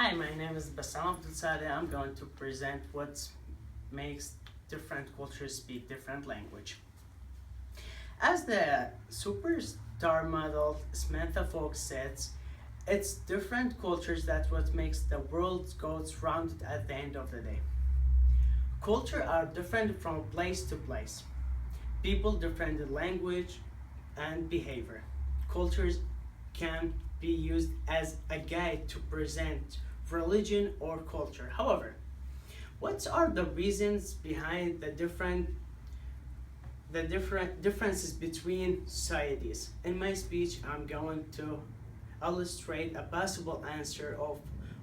Hi, my name is Bassam Abdulsada. I'm going to present what makes different cultures speak different language. As the superstar model Samantha Fox says, it's different cultures that's what makes the world goes round at the end of the day. Culture are different from place to place. People different in language and behavior. Cultures can be used as a guide to present religion or culture. However, what are the reasons behind the different differences between societies? In my speech, I'm going to illustrate a possible answer of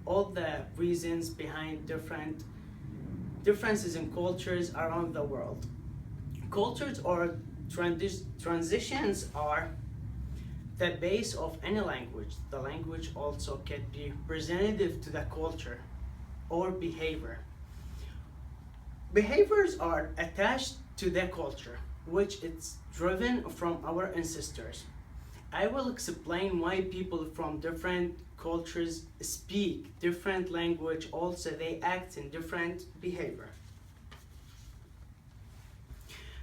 all the reasons behind different differences in cultures around the world. Cultures or transitions are the base of any language. The language also can be representative to the culture or behavior. Behaviors are attached to the culture, which is driven from our ancestors. I will explain why people from different cultures speak different language, also they act in different behavior.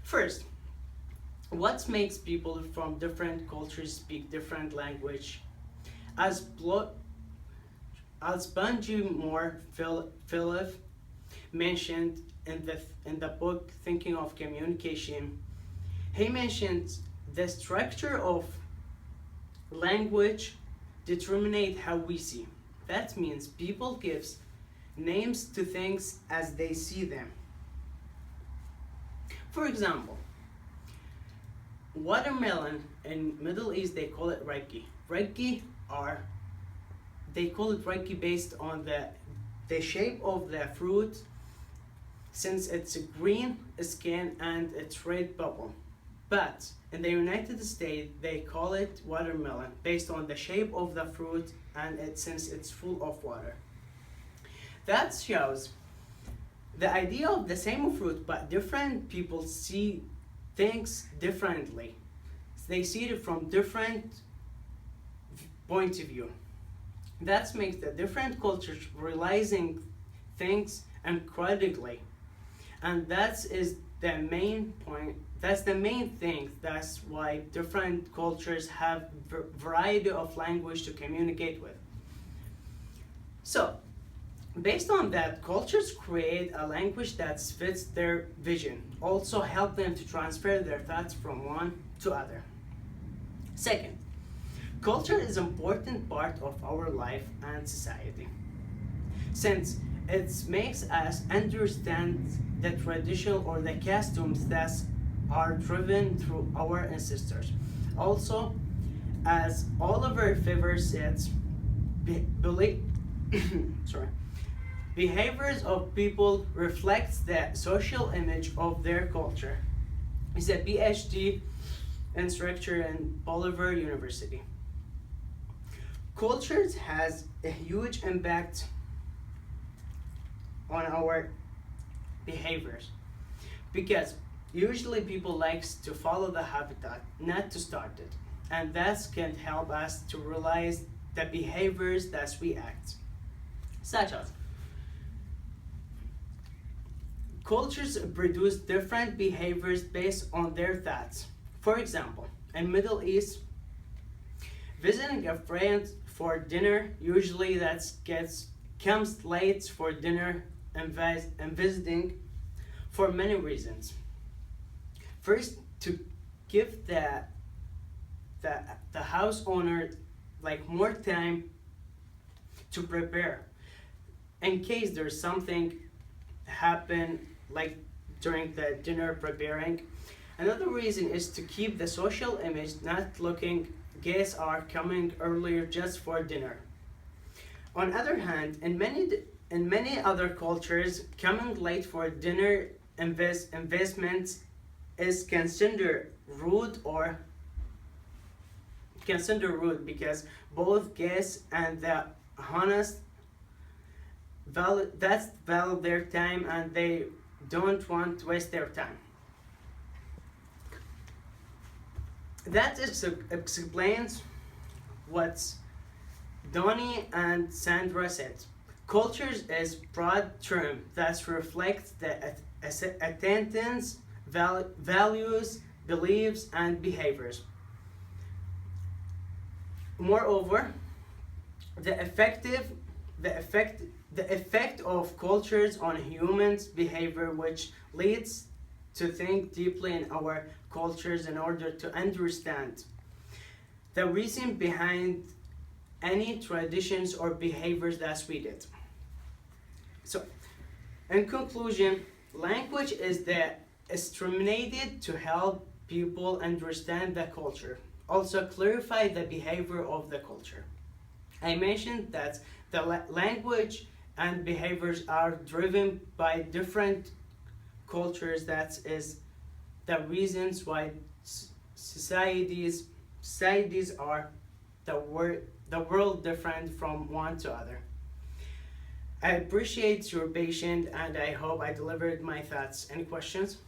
First, what makes people from different cultures speak different language? As Bungie Moore Philip mentioned in the book Thinking of Communication, he mentioned the structure of language determines how we see. That means people gives names to things as they see them. For example, watermelon in Middle East they call it raggi. They call it raggi based on the shape of the fruit, since it's a green skin and it's red bubble. But in the United States they call it watermelon based on the shape of the fruit and since it's full of water. That shows the idea of the same fruit, but different people see things differently. They see it from different point of view. That makes the different cultures realizing things incredibly, and that is the main point. That's the main thing. That's why different cultures have variety of language to communicate with. So, based on that, cultures create a language that fits their vision, also help them to transfer their thoughts from one to other. Second, culture is an important part of our life and society, since it makes us understand the tradition or the customs that are driven through our ancestors. Also, as Oliver Fiver says, behaviors of people reflects the social image of their culture. He's a PhD instructor in Bolivar University. Cultures has a huge impact on our behaviors because usually people likes to follow the habitat, not to start it, and that can help us to realize the behaviors that we act, such as cultures produce different behaviors based on their thoughts. For example, in Middle East, visiting a friend for dinner usually comes late for dinner and visiting for many reasons. First, to give the house owner more time to prepare in case there's something happen during the dinner preparing. Another reason is to keep the social image, not looking guests are coming earlier just for dinner. On other hand, in many other cultures, coming late for dinner investments is considered rude because both guests and the honest value their time and they don't want to waste their time. That explains what Donnie and Sandra said. Cultures is broad term that reflects the attendance, values, beliefs, and behaviors. Moreover, the effective the effect the effect of cultures on humans' behavior, which leads to think deeply in our cultures in order to understand the reason behind any traditions or behaviors that we did. So, in conclusion, language is the instrumented to help people understand the culture, also clarify the behavior of the culture. I mentioned that the language and behaviors are driven by different cultures. That is the reasons why societies are the world different from one to other. I appreciate your patience and I hope I delivered my thoughts. Any questions?